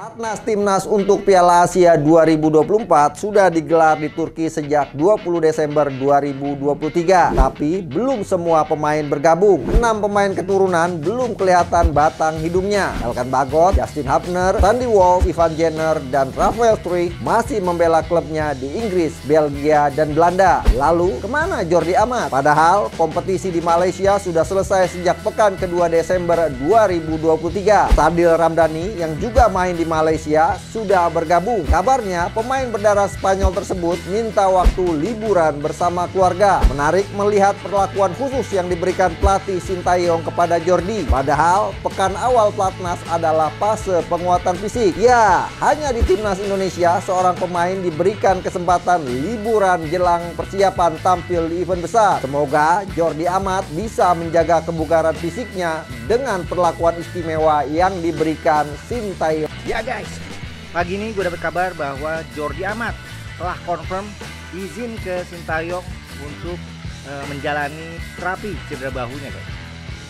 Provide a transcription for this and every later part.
Pelatnas Timnas untuk Piala Asia 2024 sudah digelar di Turki sejak 20 Desember 2023. Tapi belum semua pemain bergabung. 6 pemain keturunan belum kelihatan batang hidungnya. Elkan Bagot, Justin Hubner, Randy Wolf, Ivan Jenner, dan Rafael Struijk masih membela klubnya di Inggris, Belgia, dan Belanda. Lalu kemana Jordi Amat? Padahal kompetisi di Malaysia sudah selesai sejak pekan kedua Desember 2023. Sadil Ramdhani yang juga main di Malaysia sudah bergabung. Kabarnya pemain berdarah Spanyol tersebut minta waktu liburan bersama keluarga. Menarik melihat perlakuan khusus yang diberikan pelatih Sintayong kepada Jordi. Padahal pekan awal pelatnas adalah fase penguatan fisik. Ya, hanya di Timnas Indonesia seorang pemain diberikan kesempatan liburan jelang persiapan tampil di event besar. Semoga Jordi Amat bisa menjaga kebugaran fisiknya dengan perlakuan istimewa yang diberikan Sintayong. Ya guys, pagi ini gue dapat kabar bahwa Jordi Amat telah confirm izin ke Sintayong untuk menjalani terapi cedera bahunya guys.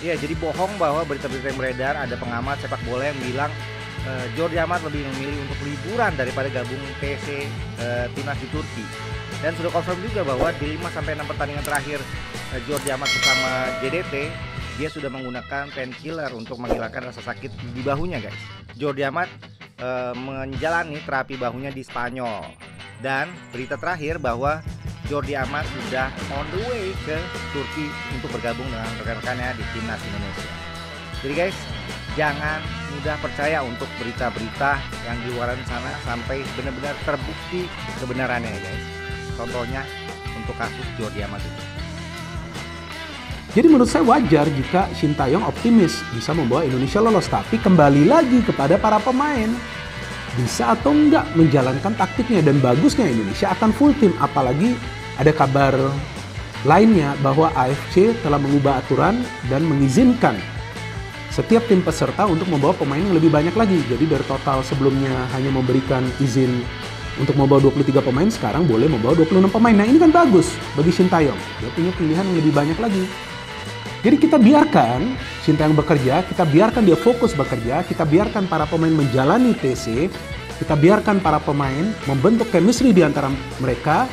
Ya, jadi bohong bahwa berita-berita yang beredar ada pengamat sepak bola yang bilang Jordi Amat lebih memilih untuk liburan daripada gabung TC Timnas di Turki. Dan sudah confirm juga bahwa di 5-6 pertandingan terakhir Jordi Amat bersama JDT, dia sudah menggunakan painkiller untuk menghilangkan rasa sakit di bahunya guys. Jordi Amat menjalani terapi bahunya di Spanyol. Dan berita terakhir bahwa Jordi Amat sudah on the way ke Turki untuk bergabung dengan rekan-rekannya di Timnas Indonesia. Jadi guys, jangan mudah percaya untuk berita-berita yang di luar sana sampai benar-benar terbukti kebenarannya ya guys. Contohnya untuk kasus Jordi Amat itu. Jadi menurut saya wajar jika Sintayong optimis bisa membawa Indonesia lolos. Tapi kembali lagi kepada para pemain, bisa atau enggak menjalankan taktiknya. Dan bagusnya Indonesia akan full tim. Apalagi ada kabar lainnya bahwa AFC telah mengubah aturan dan mengizinkan setiap tim peserta untuk membawa pemain yang lebih banyak lagi. Jadi dari total sebelumnya hanya memberikan izin untuk membawa 23 pemain, sekarang boleh membawa 26 pemain. Nah ini kan bagus bagi Sintayong. Dia punya pilihan yang lebih banyak lagi. Jadi kita biarkan Sintayong bekerja, kita biarkan dia fokus bekerja, kita biarkan para pemain menjalani TC, kita biarkan para pemain membentuk chemistry di antara mereka,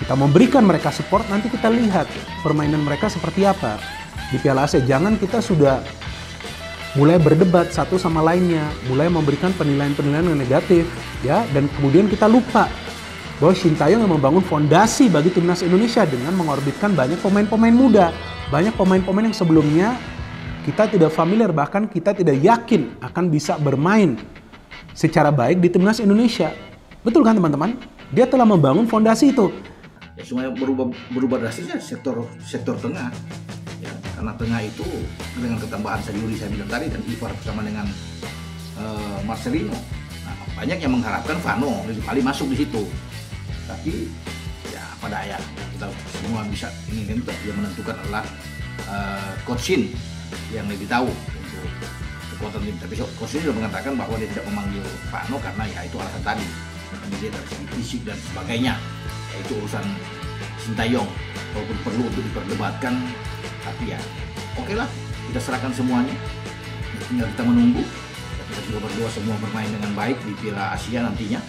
kita memberikan mereka support, nanti kita lihat permainan mereka seperti apa di Piala Asia. Jangan kita sudah mulai berdebat satu sama lainnya, mulai memberikan penilaian-penilaian yang negatif, ya, dan kemudian kita lupa bahwa Sintayong yang membangun fondasi bagi Timnas Indonesia dengan mengorbitkan banyak pemain-pemain muda. Banyak pemain-pemain yang sebelumnya kita tidak familiar, bahkan kita tidak yakin akan bisa bermain secara baik di Timnas Indonesia. Betul kan teman-teman? Dia telah membangun fondasi itu. Ya, semuanya berubah drastisnya sektor tengah. Ya, karena tengah itu dengan ketambahan Sayuri saya bilang tadi dan Ivar bersama dengan Marcelino. Nah, banyak yang mengharapkan Vano kali masuk di situ. Tapi ya pada ayah kita semua bisa ini kan yang menentukan adalah Coach Shin yang lebih tahu untuk kekuatan tim. Tapi Coach Shin sudah mengatakan bahwa dia tidak memanggil Vano karena ya itu alasan tadi, dia dari segi fisik dan sebagainya. Ya, itu urusan Sintayong, walaupun perlu untuk diperdebatkan. Tapi ya oke lah, kita serahkan semuanya. Tinggal kita menunggu. Kita juga berdua semua bermain dengan baik di Piala Asia nantinya.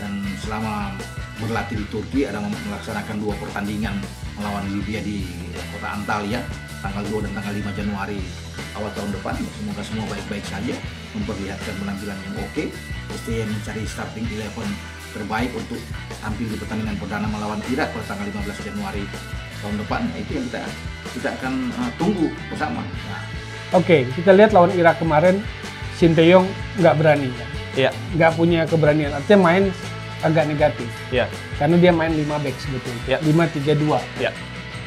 Dan selama berlatih di Turki ada melaksanakan 2 pertandingan melawan Libya di kota Antalya tanggal 2 dan tanggal 5 Januari awal tahun depan. Semoga semua baik-baik saja, memperlihatkan penampilan yang oke. Pasti mencari starting 11 terbaik untuk tampil di pertandingan perdana melawan Irak pada tanggal 15 Januari tahun depan. Nah, itu yang kita akan tunggu bersama. Nah. Oke, kita lihat lawan Irak kemarin Sintayong nggak berani, ya, nggak punya keberanian. Artinya main agak negatif, ya, karena dia main 5 back sebetulnya, ya. 5-3-2. Ya.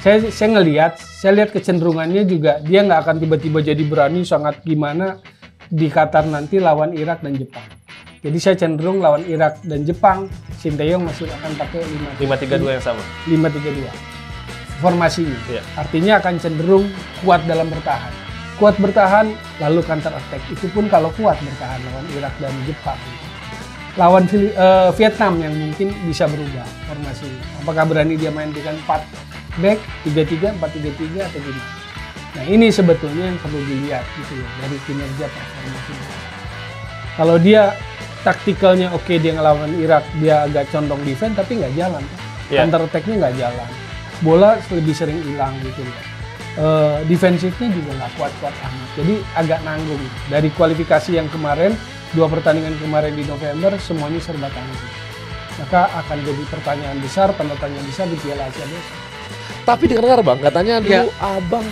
Saya lihat kecenderungannya juga dia nggak akan tiba-tiba jadi berani sangat gimana di Qatar nanti lawan Irak dan Jepang. Jadi saya cenderung lawan Irak dan Jepang, Sintayong masih akan pakai 5-3-2 yang sama. 5-3-2 formasinya. Ya. Artinya akan cenderung kuat dalam bertahan. Kuat bertahan lalu counter attack. Itu pun kalau kuat bertahan lawan Irak dan Jepang. Lawan Vietnam yang mungkin bisa berubah formasinya. Apakah berani dia main dengan 4 back, 3-3, 4-3-3 atau gimana? Nah ini sebetulnya yang perlu dilihat gitu ya dari kinerja performasinya. Kalau dia taktikalnya oke, dia ngelawan Irak, dia agak condong defense tapi nggak jalan. Iya. Counter attack-nya nggak jalan. Bola lebih sering hilang gitu loh. Defensifnya juga nggak kuat-kuat amat. Jadi agak nanggung. Dari kualifikasi yang kemarin, 2 pertandingan kemarin di November, semuanya serba tanggung. Maka akan jadi pertanyaan besar, tanda tanya besar di Piala Asia besok. Tapi dengar Bang, katanya dulu Abang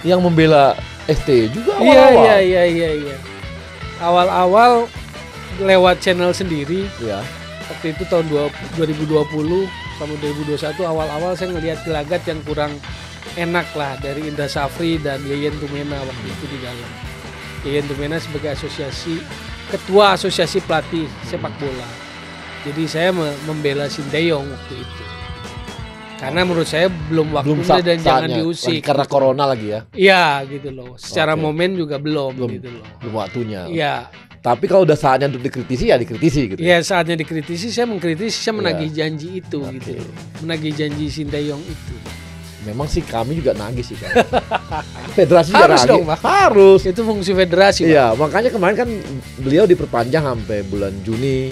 yang membela ST juga awal-awal. Iya. Awal-awal lewat channel sendiri. Iya. Waktu itu tahun 2020 sama 2021 awal-awal saya ngelihat gelagat yang kurang enak lah dari Indra Safri dan Yeyen Tumena waktu itu di dalam. Yeyen Tumena sebagai ketua asosiasi pelatih sepak bola. Jadi saya membela Sinteyong waktu itu. Karena menurut saya belum waktunya dan jangan diusik. Karena gitu. Corona lagi ya. Iya gitu loh. Secara momen juga belum gitu loh. Belum waktunya. Iya. Tapi kalau udah saatnya untuk dikritisi ya dikritisi gitu. Iya, saatnya dikritisi, saya mengkritisi, saya menagih janji itu gitu. Menagih janji Sinteyong itu. Memang sih kami juga nagih sih Pak. Federasi juga Harus nagih. dong, Pak. Harus. Itu fungsi federasi, Pak. Iya, makanya kemarin kan beliau diperpanjang sampai bulan Juni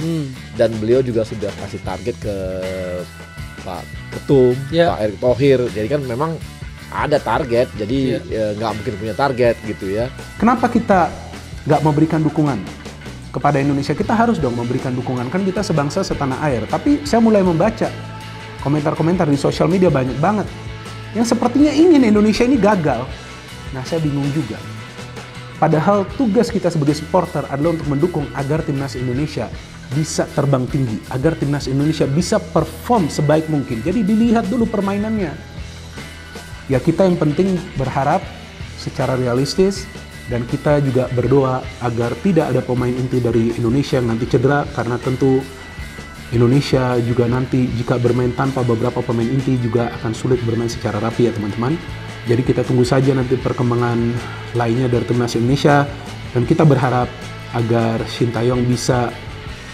dan beliau juga sudah kasih target ke Pak Ketum, Pak Erick Thohir. Jadi kan memang ada target, jadi nggak mungkin punya target gitu ya. Kenapa kita nggak memberikan dukungan kepada Indonesia? Kita harus dong memberikan dukungan, kan kita sebangsa setanah air. Tapi saya mulai membaca komentar-komentar di sosial media banyak banget yang sepertinya ingin Indonesia ini gagal. Nah, saya bingung juga. Padahal tugas kita sebagai supporter adalah untuk mendukung agar timnas Indonesia bisa terbang tinggi, agar timnas Indonesia bisa perform sebaik mungkin. Jadi dilihat dulu permainannya. Ya, kita yang penting berharap secara realistis, dan kita juga berdoa agar tidak ada pemain inti dari Indonesia yang nanti cedera, karena tentu Indonesia juga nanti jika bermain tanpa beberapa pemain inti juga akan sulit bermain secara rapi ya teman-teman. Jadi kita tunggu saja nanti perkembangan lainnya dari timnas Indonesia, dan kita berharap agar Sinteyong bisa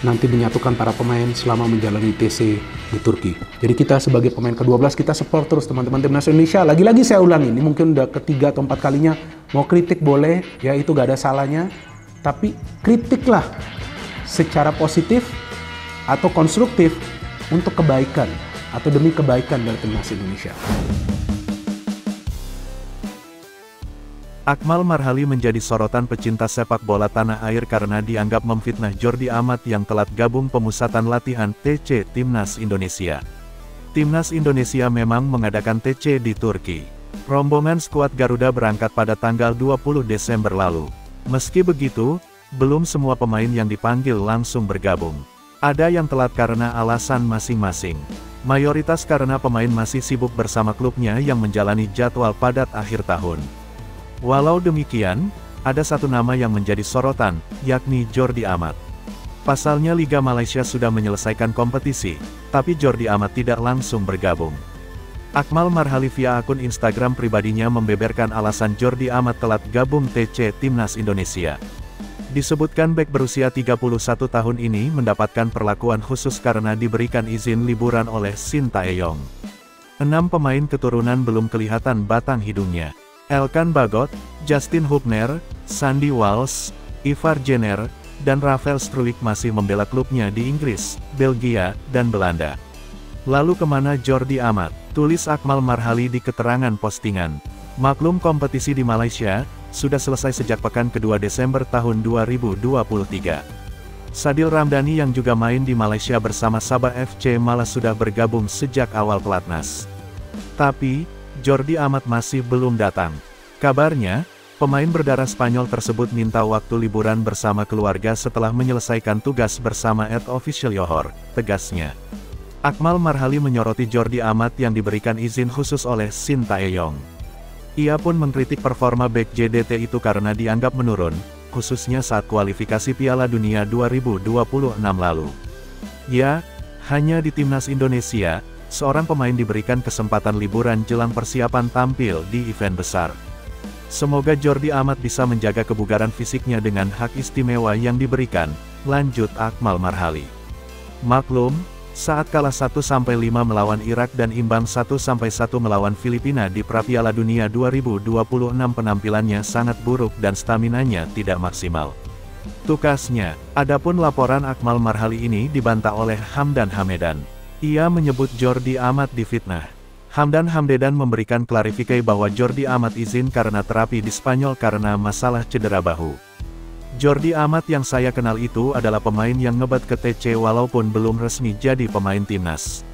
nanti menyatukan para pemain selama menjalani TC di Turki. Jadi kita sebagai pemain ke-12 kita support terus teman-teman timnas Indonesia. Lagi-lagi saya ulangi, ini mungkin udah ketiga atau 4 kalinya. Mau kritik boleh, ya itu gak ada salahnya. Tapi kritiklah secara positif atau konstruktif untuk kebaikan atau demi kebaikan dari timnas Indonesia. Akmal Marhali menjadi sorotan pecinta sepak bola tanah air karena dianggap memfitnah Jordi Amat yang telat gabung pemusatan latihan TC Timnas Indonesia. Timnas Indonesia memang mengadakan TC di Turki. Rombongan skuad Garuda berangkat pada tanggal 20 Desember lalu. Meski begitu, belum semua pemain yang dipanggil langsung bergabung. Ada yang telat karena alasan masing-masing. Mayoritas karena pemain masih sibuk bersama klubnya yang menjalani jadwal padat akhir tahun. Walau demikian, ada satu nama yang menjadi sorotan, yakni Jordi Amat. Pasalnya Liga Malaysia sudah menyelesaikan kompetisi, tapi Jordi Amat tidak langsung bergabung. Akmal Marhali via akun Instagram pribadinya membeberkan alasan Jordi Amat telat gabung TC Timnas Indonesia. Disebutkan bek berusia 31 tahun ini mendapatkan perlakuan khusus karena diberikan izin liburan oleh Sinteyong. 6 pemain keturunan belum kelihatan batang hidungnya. Elkan Bagot, Justin Hubner, Sandy Walsh, Ivar Jenner, dan Rafael Struijk masih membela klubnya di Inggris, Belgia, dan Belanda. Lalu kemana Jordi Amat? Tulis Akmal Marhali di keterangan postingan. Maklum kompetisi di Malaysia sudah selesai sejak pekan kedua Desember tahun 2023. Sadil Ramdhani yang juga main di Malaysia bersama Sabah FC malah sudah bergabung sejak awal pelatnas. Tapi Jordi Amat masih belum datang. Kabarnya, pemain berdarah Spanyol tersebut minta waktu liburan bersama keluarga setelah menyelesaikan tugas bersama @official Johor, tegasnya. Akmal Marhali menyoroti Jordi Amat yang diberikan izin khusus oleh Sinteyong. Ia pun mengkritik performa bek JDT itu karena dianggap menurun, khususnya saat kualifikasi Piala Dunia 2026 lalu. Ya, hanya di Timnas Indonesia, seorang pemain diberikan kesempatan liburan jelang persiapan tampil di event besar. Semoga Jordi Amat bisa menjaga kebugaran fisiknya dengan hak istimewa yang diberikan, lanjut Akmal Marhali. Maklum, saat kalah 1-5 melawan Irak dan imbang 1-1 melawan Filipina di Pra-Piala Dunia 2026 penampilannya sangat buruk dan staminanya tidak maksimal. Tukasnya, adapun laporan Akmal Marhali ini dibantah oleh Hamdan Hamedan. Ia menyebut Jordi Amat difitnah. Hamdan Hamedan memberikan klarifikasi bahwa Jordi Amat izin karena terapi di Spanyol karena masalah cedera bahu. Jordi Amat yang saya kenal itu adalah pemain yang ngebat ke TC walaupun belum resmi jadi pemain timnas.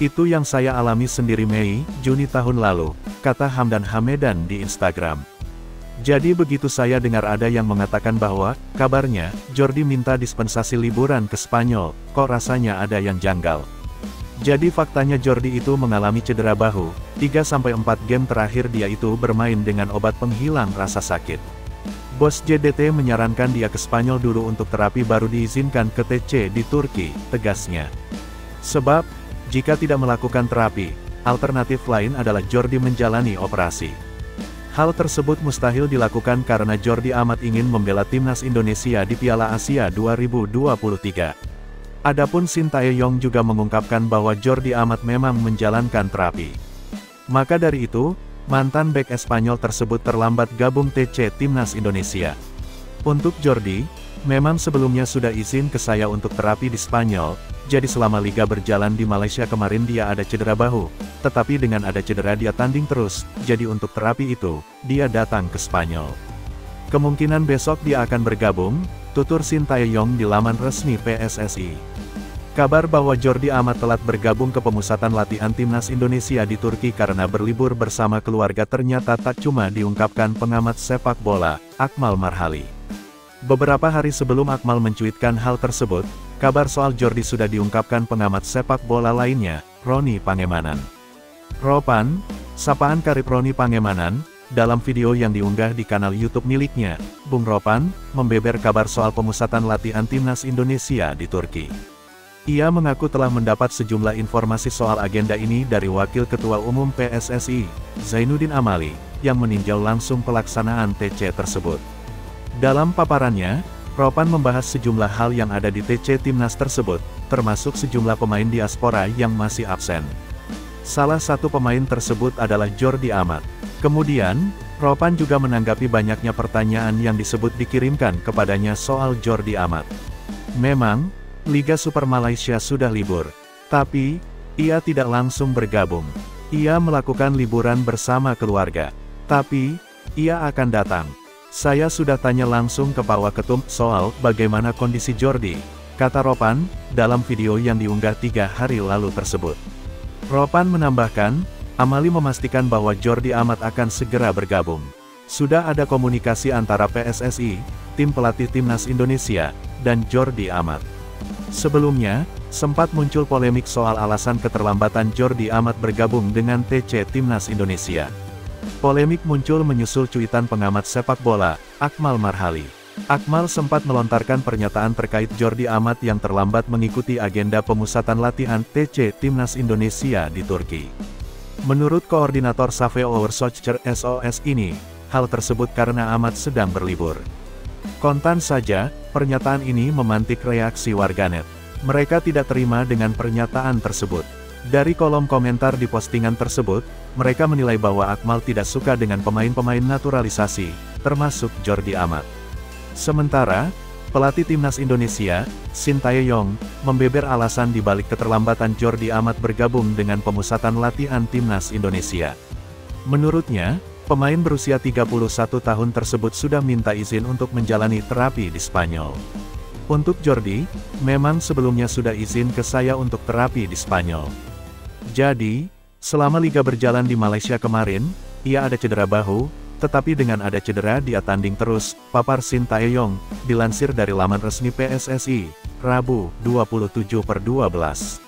Itu yang saya alami sendiri Mei, Juni tahun lalu, kata Hamdan Hamedan di Instagram. Jadi begitu saya dengar ada yang mengatakan bahwa, kabarnya, Jordi minta dispensasi liburan ke Spanyol, kok rasanya ada yang janggal. Jadi faktanya Jordi itu mengalami cedera bahu, 3-4 game terakhir dia itu bermain dengan obat penghilang rasa sakit. Bos JDT menyarankan dia ke Spanyol dulu untuk terapi baru diizinkan ke TC di Turki, tegasnya. Sebab, jika tidak melakukan terapi, alternatif lain adalah Jordi menjalani operasi. Hal tersebut mustahil dilakukan karena Jordi Amat ingin membela timnas Indonesia di Piala Asia 2023. Adapun Sintayong juga mengungkapkan bahwa Jordi Amat memang menjalankan terapi. Maka dari itu, mantan bek Espanyol tersebut terlambat gabung TC Timnas Indonesia. Untuk Jordi, memang sebelumnya sudah izin ke saya untuk terapi di Spanyol, jadi selama liga berjalan di Malaysia kemarin dia ada cedera bahu, tetapi dengan ada cedera dia tanding terus, jadi untuk terapi itu, dia datang ke Spanyol. Kemungkinan besok dia akan bergabung, tutur Sintayong di laman resmi PSSI. Kabar bahwa Jordi Amat telat bergabung ke pemusatan latihan timnas Indonesia di Turki karena berlibur bersama keluarga ternyata tak cuma diungkapkan pengamat sepak bola, Akmal Marhali. Beberapa hari sebelum Akmal mencuitkan hal tersebut, kabar soal Jordi sudah diungkapkan pengamat sepak bola lainnya, Roni Pangemanan. Ropan, sapaan karib Roni Pangemanan, dalam video yang diunggah di kanal YouTube miliknya, Bung Ropan, membeber kabar soal pemusatan latihan timnas Indonesia di Turki. Ia mengaku telah mendapat sejumlah informasi soal agenda ini dari Wakil Ketua Umum PSSI, Zainuddin Amali, yang meninjau langsung pelaksanaan TC tersebut. Dalam paparannya, Ropan membahas sejumlah hal yang ada di TC Timnas tersebut, termasuk sejumlah pemain diaspora yang masih absen. Salah satu pemain tersebut adalah Jordi Amat. Kemudian, Ropan juga menanggapi banyaknya pertanyaan yang disebut dikirimkan kepadanya soal Jordi Amat. Memang, Liga Super Malaysia sudah libur, tapi, ia tidak langsung bergabung. Ia melakukan liburan bersama keluarga. Tapi, ia akan datang. Saya sudah tanya langsung ke Pak Waketum soal bagaimana kondisi Jordi, kata Ropan, dalam video yang diunggah 3 hari lalu tersebut. Ropan menambahkan, Amali memastikan bahwa Jordi Amat akan segera bergabung. Sudah ada komunikasi antara PSSI, tim pelatih timnas Indonesia, dan Jordi Amat. Sebelumnya, sempat muncul polemik soal alasan keterlambatan Jordi Amat bergabung dengan TC Timnas Indonesia. Polemik muncul menyusul cuitan pengamat sepak bola, Akmal Marhali. Akmal sempat melontarkan pernyataan terkait Jordi Amat yang terlambat mengikuti agenda pemusatan latihan TC Timnas Indonesia di Turki. Menurut Koordinator Safe Oversoccer SOS ini, hal tersebut karena Amat sedang berlibur. Kontan saja, pernyataan ini memantik reaksi warganet. Mereka tidak terima dengan pernyataan tersebut. Dari kolom komentar di postingan tersebut, mereka menilai bahwa Akmal tidak suka dengan pemain-pemain naturalisasi, termasuk Jordi Amat. Sementara, pelatih timnas Indonesia, Sintayong, membeber alasan dibalik keterlambatan Jordi Amat bergabung dengan pemusatan latihan timnas Indonesia. Menurutnya, pemain berusia 31 tahun tersebut sudah minta izin untuk menjalani terapi di Spanyol. Untuk Jordi, memang sebelumnya sudah izin ke saya untuk terapi di Spanyol. Jadi, selama liga berjalan di Malaysia kemarin, ia ada cedera bahu, tetapi dengan ada cedera dia tanding terus, papar Sintayong, dilansir dari laman resmi PSSI, Rabu, 27/12.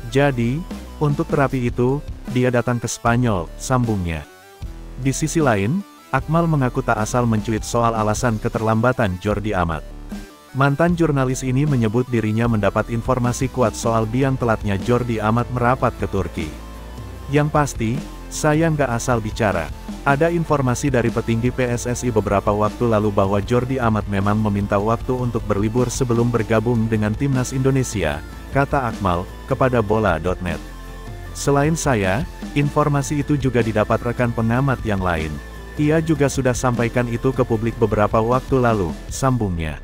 Jadi, untuk terapi itu, dia datang ke Spanyol, sambungnya. Di sisi lain, Akmal mengaku tak asal mencuit soal alasan keterlambatan Jordi Amat. Mantan jurnalis ini menyebut dirinya mendapat informasi kuat soal biang telatnya Jordi Amat merapat ke Turki. Yang pasti, saya nggak asal bicara. Ada informasi dari petinggi PSSI beberapa waktu lalu bahwa Jordi Amat memang meminta waktu untuk berlibur sebelum bergabung dengan timnas Indonesia, kata Akmal, kepada bola.net. Selain saya, informasi itu juga didapat rekan pengamat yang lain. Ia juga sudah sampaikan itu ke publik beberapa waktu lalu, sambungnya.